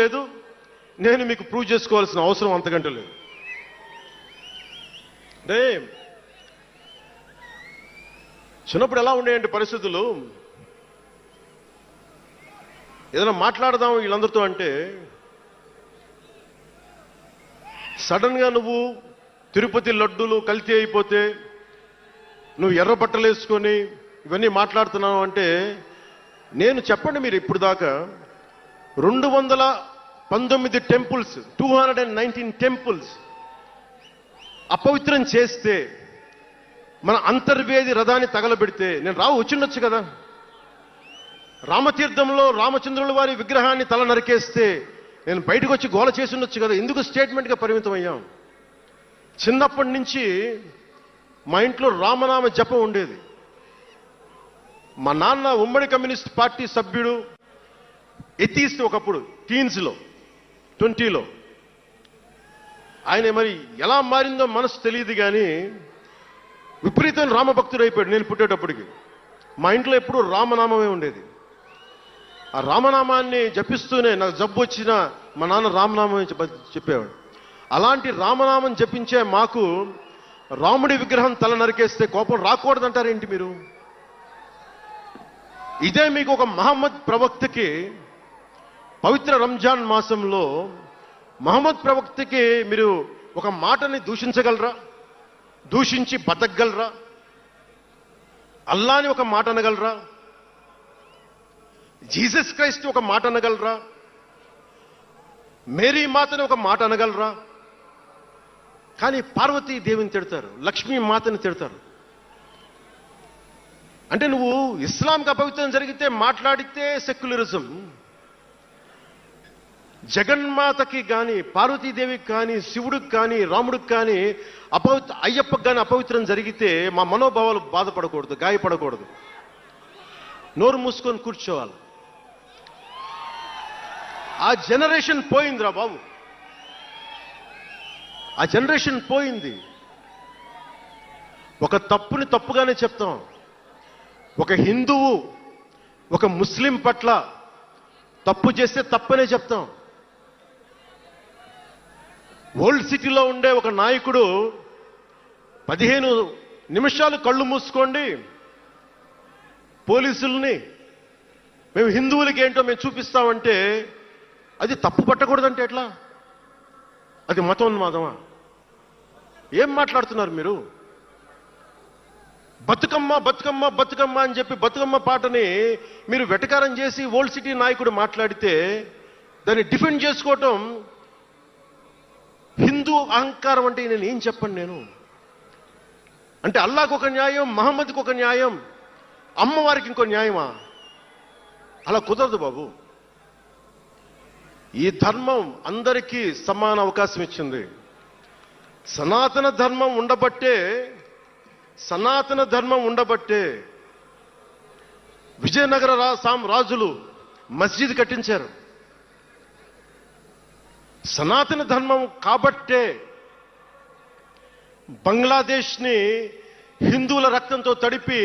లేదు, నేను మీకు ప్రూవ్ చేసుకోవాల్సిన అవసరం అంతకంటే లేదు. అంటే చిన్నప్పుడు ఎలా ఉండేయండి పరిస్థితులు, ఏదైనా మాట్లాడదాం వీళ్ళందరితో అంటే సడన్గా నువ్వు తిరుపతి లడ్డూలు కల్తీ అయిపోతే నువ్వు ఎర్ర బట్టలు వేసుకొని ఇవన్నీ మాట్లాడుతున్నావు అంటే, నేను చెప్పండి మీరు ఇప్పుడు దాకా 219 టెంపుల్స్ 219 టెంపుల్స్ అపవిత్రం చేస్తే, మన అంతర్వేది రథాన్ని తగలబెడితే నేను వచ్చిండొచ్చు కదా. రామతీర్థంలో రామచంద్రుల వారి విగ్రహాన్ని తల నరికేస్తే నేను బయటకు వచ్చి గోల చేసి ఉండొచ్చు కదా. ఎందుకు స్టేట్మెంట్గా పరిమితం అయ్యాం? చిన్నప్పటి నుంచి మా ఇంట్లో రామనామ జపం ఉండేది. మా నాన్న ఉమ్మడి కమ్యూనిస్ట్ పార్టీ సభ్యుడు, ఎథీస్ట్ ఒకప్పుడు టీన్స్లో 20లో. ఆయన మరి ఎలా మారిందో మనసు తెలియదు కానీ విపరీతమైన రామభక్తుడు అయిపోయాడు నేను పుట్టేటప్పటికి. మా ఇంట్లో ఎప్పుడూ రామనామమే ఉండేది. ఆ రామనామాన్ని జపిస్తూనే నాకు జబ్బు వచ్చినా మా నాన్న రామనామం చెప్పేవాడు. అలాంటి రామనామం జపించే మాకు రాముడి విగ్రహం తల నరికేస్తే కోపం రాకూడదంటారేంటి మీరు? ఇదే మీకు ఒక మహమ్మద్ ప్రవక్తకి పవిత్ర రంజాన్ మాసంలో మహమ్మద్ ప్రవక్తకి మీరు ఒక మాటని దూషించగలరా? దూషించి బతకగలరా? అల్లాని ఒక మాట అనగలరా? జీసస్ క్రైస్ట్ ఒక మాట అనగలరా? మేరీ మాతని ఒక మాట అనగలరా? కానీ పార్వతీ దేవిని తిడతారు, లక్ష్మీ మాతని తిడతారు. అంటే నువ్వు ఇస్లాంకి అపవిత్రం జరిగితే మాట్లాడితే సెక్యులరిజం, జగన్మాతకి కానీ పార్వతీదేవికి కానీ శివుడికి కానీ రాముడికి కానీ అయ్యప్పకి కానీ అపవిత్రం జరిగితే మా మనోభావాలు బాధపడకూడదు, గాయపడకూడదు, నోరు మూసుకొని కూర్చోవాలి. ఆ జనరేషన్ పోయిందిరా బాబు, ఆ జనరేషన్ పోయింది. ఒక తప్పుని తప్పుగానే చెప్తాం. ఒక హిందువు ఒక ముస్లిం పట్ల తప్పు చేస్తే తప్పనే చెప్తాం. ఓల్డ్ సిటీలో ఉండే ఒక నాయకుడు 15 నిమిషాలు కళ్ళు మూసుకోండి, పోలీసుల్ని మేము హిందువులకి ఏంటో మేము చూపిస్తామంటే అది తప్పు పట్టకూడదంటే ఎట్లా? అది మతోన్మాదమా? ఏం మాట్లాడుతున్నారు మీరు? బతుకమ్మ బతుకమ్మ బతుకమ్మ అని చెప్పి బతుకమ్మ పాటని మీరు వెటకారం చేసి ఓల్డ్ సిటీ నాయకుడు మాట్లాడితే దాన్ని డిఫెండ్ చేసుకోవటం హిందూ అహంకారం అంటే నేను ఏం చెప్పండి? నేను అంటే అల్లాహకు ఒక న్యాయం, మహమ్మద్కి ఒక న్యాయం, అమ్మవారికి ఇంకో న్యాయమా? అలా కుదరదు బాబు. ఈ ధర్మం అందరికీ సమాన అవకాశం ఇచ్చింది. సనాతన ధర్మం ఉండబట్టే విజయనగర రాజులు మస్జిద్ కట్టించారు. సనాతన ధర్మం కాబట్టే బంగ్లాదేశ్ని హిందువుల రక్తంతో తడిపి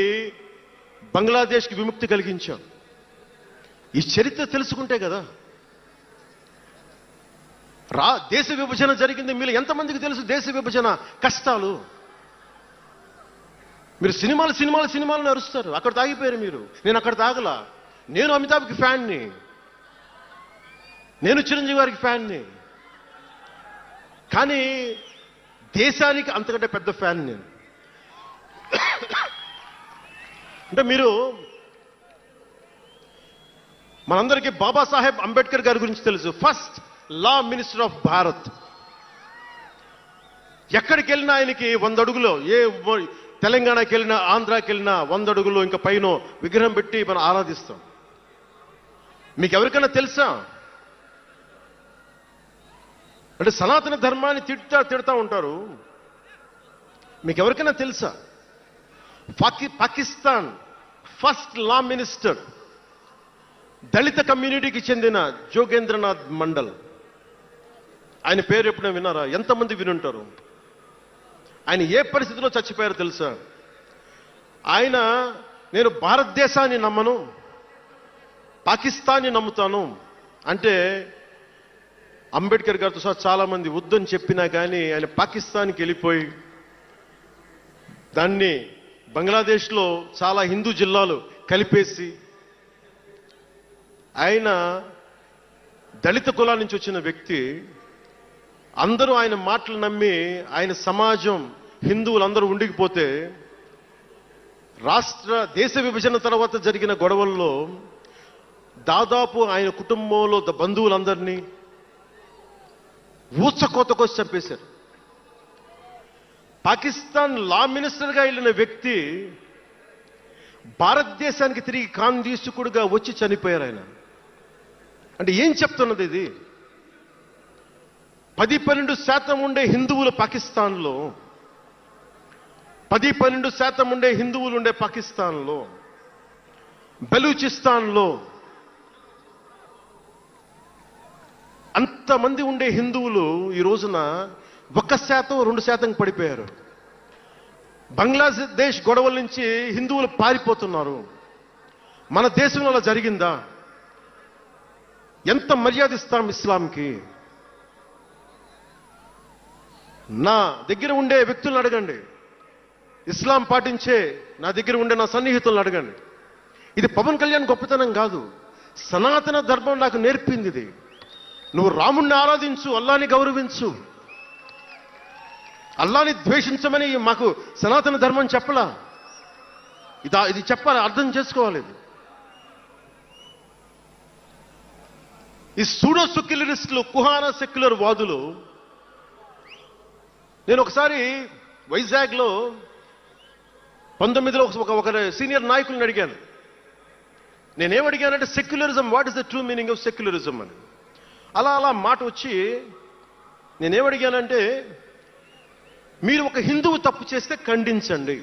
బంగ్లాదేశ్కి విముక్తి కలిగించాం. ఈ చరిత్ర తెలుసుకుంటే కదా. దేశ విభజన జరిగింది. మీరు ఎంతమందికి తెలుసు దేశ విభజన కష్టాలు? మీరు సినిమాలు అరుస్తారు, అక్కడ తాగిపోయారు మీరు. నేను అక్కడ తాగలా. నేను అమితాబ్కి ఫ్యాన్ని, నేను చిరంజీవి గారికి ఫ్యాన్ని, కానీ దేశానికి అంతకంటే పెద్ద ఫ్యాన్ నేను. అంటే మీరు మనందరికీ బాబాసాహెబ్ అంబేద్కర్ గారి గురించి తెలుసు. First law minister of Bharat. ఎక్కడికి వెళ్ళినా ఆయనకి 100 అడుగులో, ఏ తెలంగాణకి వెళ్ళినా ఆంధ్రాకి వెళ్ళినా 100 అడుగులో ఇంకా పైన విగ్రహం పెట్టి మనం ఆరాధిస్తాం. మీకు ఎవరికైనా తెలుసా? అంటే సనాతన ధర్మాన్ని తిడతా ఉంటారు. మీకు ఎవరికైనా తెలుసా? పాకిస్తాన్ ఫస్ట్ లా మినిస్టర్ దళిత కమ్యూనిటీకి చెందిన జోగేంద్రనాథ్ మండల్. ఆయన పేరు ఎప్పుడైనా విన్నారా? ఎంతమంది వినుంటారు? ఆయన ఏ పరిస్థితిలో చచ్చిపోయారో తెలుసా? ఆయన నేను భారతదేశాన్ని నమ్మను, పాకిస్తాన్ని నమ్ముతాను అంటే అంబేద్కర్ గారితో సహా చాలా మంది వద్దని చెప్పినా కానీ ఆయన పాకిస్తాన్కి వెళ్ళిపోయి దాన్ని బంగ్లాదేశ్లో చాలా హిందూ జిల్లాలు కలిపేసి ఆయన దళిత కులాల నుంచి వచ్చిన వ్యక్తి. అందరూ ఆయన మాటలు నమ్మి ఆయన సమాజం హిందువులందరూ ఉండిపోతే దేశ విభజన తర్వాత జరిగిన గొడవల్లో దాదాపు ఆయన కుటుంబంలో బంధువులందరినీ ఊచకోతకొచ్చి చంపేశారు. పాకిస్తాన్ లా మినిస్టర్గా వెళ్ళిన వ్యక్తి భారతదేశానికి తిరిగి కాందీసుకుడుగా వచ్చి చనిపోయారు ఆయన. అంటే ఏం చెప్తున్నది ఇది? 10-12% ఉండే హిందువులు పాకిస్తాన్లో, 10-12% ఉండే హిందువులు ఉండే పాకిస్తాన్లో, బలూచిస్తాన్లో అంతమంది ఉండే హిందువులు ఈ రోజున 1%-2% పడిపోయారు. బంగ్లాదేశ్ గొడవల నుంచి హిందువులు పారిపోతున్నారు. మన దేశంలో అలా జరిగిందా? ఎంత మర్యాద ఇస్తాం ఇస్లాంకి? నా దగ్గర ఉండే వ్యక్తులను అడగండి, ఇస్లాం పాటించే నా దగ్గర ఉండే నా సన్నిహితులను అడగండి. ఇది పవన్ కళ్యాణ్ గొప్పతనం కాదు, సనాతన ధర్మం నాకు నేర్పింది ఇది. నువ్వు రాముణ్ణి ఆరాధించు, అల్లాని గౌరవించు, అల్లాని ద్వేషించమని మాకు సనాతన ధర్మం చెప్పలా. ఇది చెప్పాలి, అర్థం చేసుకోవాలి. ఈ సూడో సెక్యులరిస్టులు, కుహానా సెక్యులర్ వాదులు. నేను ఒకసారి వైజాగ్లో 19లో ఒక సీనియర్ నాయకులను అడిగాను. నేనేమడిగానంటే secularism, what is the true meaning of secularism అని. అలా మాట వచ్చి నేనేమడిగానంటే, మీరు ఒక హిందువు తప్పు చేస్తే ఖండించండి,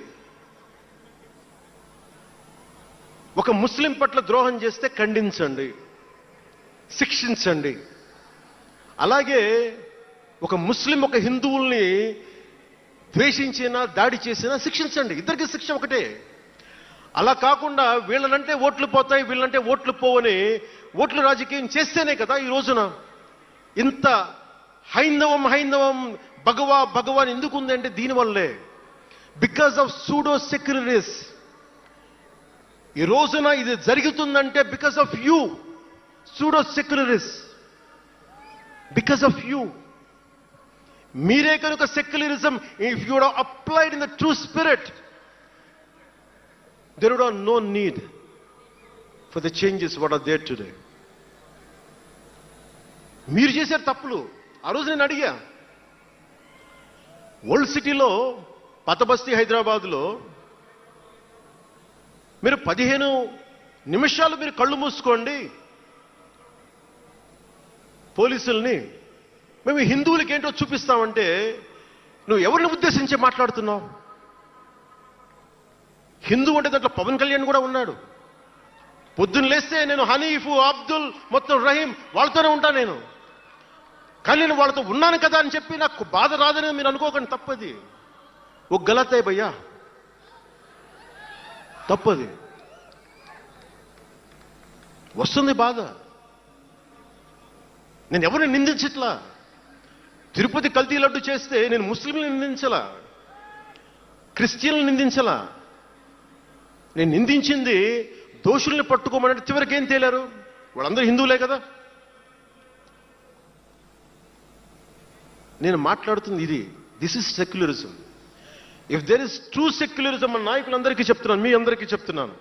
ఒక ముస్లిం పట్ల ద్రోహం చేస్తే ఖండించండి, శిక్షించండి. అలాగే ఒక ముస్లిం ఒక హిందువుల్ని ద్వేషించినా దాడి చేసినా శిక్షించండి. ఇద్దరికి శిక్ష ఒకటే. అలా కాకుండా వీళ్ళనంటే ఓట్లు పోతాయి, వీళ్ళంటే ఓట్లు పోవని ఓట్లు రాజకీయం చేస్తేనే కదా ఈ రోజున ఇంత హైందవం భగవాన్ ఎందుకు ఉందంటే దీనివల్లే, బికాస్ ఆఫ్ సూడో సెక్యులరిస్. ఈ రోజున ఇది జరుగుతుందంటే because of you pseudo secularists, because of you. మీరే కనుక secularism, if you would applied in the true spirit, there would have no need for the changes what are there today. మీరు చేశారు తప్పులు. ఆ రోజు నేను అడిగా, ఓల్డ్ సిటీలో పాత బస్తీ హైదరాబాద్లో మీరు 15 నిమిషాలు మీరు కళ్ళు మూసుకోండి పోలీసుల్ని, మేము హిందువులకి ఏంటో చూపిస్తామంటే నువ్వు ఎవరిని ఉద్దేశించి మాట్లాడుతున్నావు? హిందూ అంటే దాంట్లో పవన్ కళ్యాణ్ కూడా ఉన్నాడు. పొద్దున్న లేస్తే నేను హనీఫ్, అబ్దుల్, మొత్తం రహీం వాళ్ళతోనే ఉంటాను నేను. కానీ నేను వాళ్ళతో ఉన్నాను కదా అని చెప్పి నాకు బాధ రాదని మీరు అనుకోకండి, తప్పది. ఓ గలత్ హై భయ్యా, తప్పది. వస్తుంది బాధ. నేను ఎవరిని నిందించట్లా. తిరుపతి కల్తీ లడ్డు చేస్తే నేను ముస్లింలను నిందించలా, క్రిస్టియన్లను నిందించలా. నేను నిందించింది దోషుల్ని పట్టుకోమని. చివరికి ఏం తేలారు? వాళ్ళందరూ హిందువులే కదా. నేను మాట్లాడుతుంది ఇది. This is secularism. If there is true secularism అని నాయకులందరికీ చెప్తున్నాను, మీ అందరికీ చెప్తున్నాను.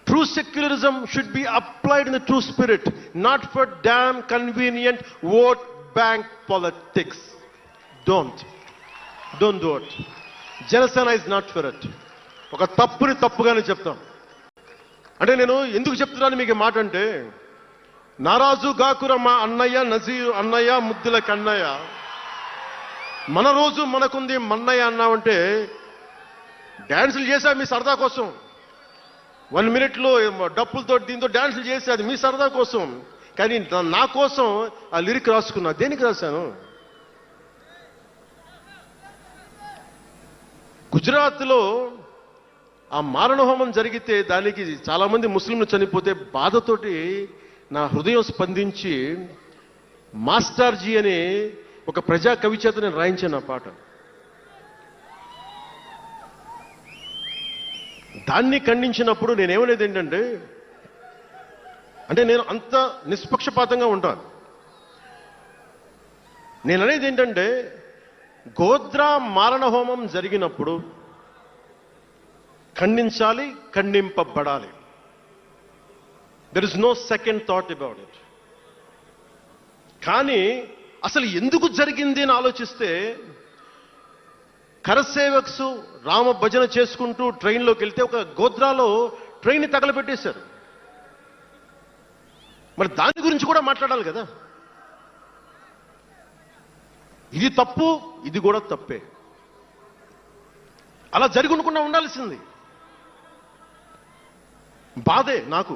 True secularism should be applied in the true spirit, not for damn convenient vote bank politics. Don't do it. Janasena is not for it. ఒక తప్పుని తప్పుగానే చెప్తాం. అంటే నేను ఎందుకు చెప్తున్నాను మీకు మాట అంటే, నారాజు గాకుర మా అన్నయ్య నజీరు అన్నయ్య ముద్దుల కన్నయ్య, మన రోజు మనకుంది మన్నయ్య అన్నామంటే డ్యాన్సులు చేశా మీ సరదా కోసం. 1 minute డప్పులతో దీంతో డ్యాన్సులు చేసి అది మీ సరదా కోసం. కానీ నా కోసం ఆ లిరిక్ రాసుకున్నా. దేనికి రాశాను? గుజరాత్లో ఆ మారణహోమం జరిగితే దానికి చాలా మంది ముస్లింలు చనిపోతే బాధతోటి నా హృదయం స్పందించి మాస్టర్జీ అని ఒక ప్రజా కవి చేత నేను రాయించాను ఆ పాట. దాన్ని ఖండించినప్పుడు నేనేమనేది ఏంటంటే, అంటే నేను అంత నిష్పక్షపాతంగా ఉంటాను. నేననేది ఏంటంటే, గోద్రా మారణ హోమం జరిగినప్పుడు ఖండించాలి, ఖండింపబడాలి. There is no second thought about it. కానీ అసలు ఎందుకు జరిగింది అని ఆలోచిస్తే, కరసేవక్స్ రామ భజన చేసుకుంటూ ట్రైన్లోకి వెళ్తే ఒక గోద్రాలో ట్రైన్ని తగలబెట్టేశారు. మరి దాని గురించి కూడా మాట్లాడాలి కదా. ఇది తప్పు, ఇది కూడా తప్పే. అలా జరిగి ఉండకుండా ఉండాల్సింది. బాధే నాకు.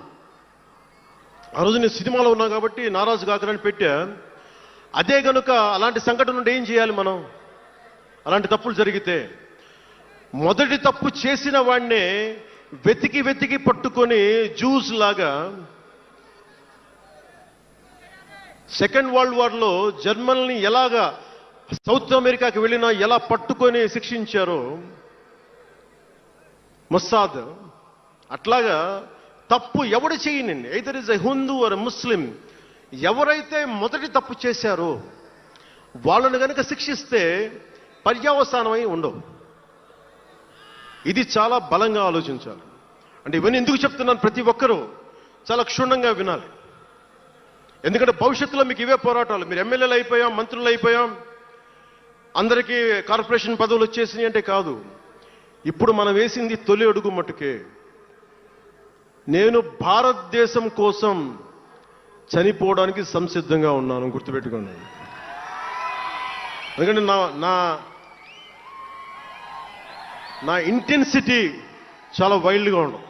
ఆ రోజు నేను సినిమాలో ఉన్నా కాబట్టి నారాజు కాకరని పెట్టా. అదే గనుక అలాంటి సంఘటన నుండి ఏం చేయాలి మనం? అలాంటి తప్పులు జరిగితే మొదటి తప్పు చేసిన వాడినే వెతికి వెతికి పట్టుకొని జ్యూస్ లాగా సెకండ్ వరల్డ్ వార్లో జర్మనీని ఎలాగా సౌత్ అమెరికాకి వెళ్ళినా ఎలా పట్టుకొని శిక్షించారో మొస్సాద్, అట్లాగా తప్పు ఎవడు చేయనండి, either is a Hindu or Muslim, ఎవరైతే మొదటి తప్పు చేశారో వాళ్ళని కనుక శిక్షిస్తే పర్యవసానమై ఉండవు. ఇది చాలా బలంగా ఆలోచించాలి. అంటే ఇవన్నీ ఎందుకు చెప్తున్నాను, ప్రతి ఒక్కరూ చాలా క్షుణ్ణంగా వినాలి. ఎందుకంటే భవిష్యత్తులో మీకు ఇవే పోరాటాలు. మీరు ఎమ్మెల్యేలు అయిపోయాం, మంత్రులు అయిపోయాం, అందరికీ కార్పొరేషన్ పదవులు వచ్చేసినాయి అంటే కాదు. ఇప్పుడు మనం వేసింది తొలి అడుగు మట్టుకే. నేను భారతదేశం కోసం చనిపోవడానికి సంసిద్ధంగా ఉన్నాను, గుర్తుపెట్టుకోండి. ఎందుకంటే నా ఇంటెన్సిటీ చాలా వైల్డ్గా ఉండదు.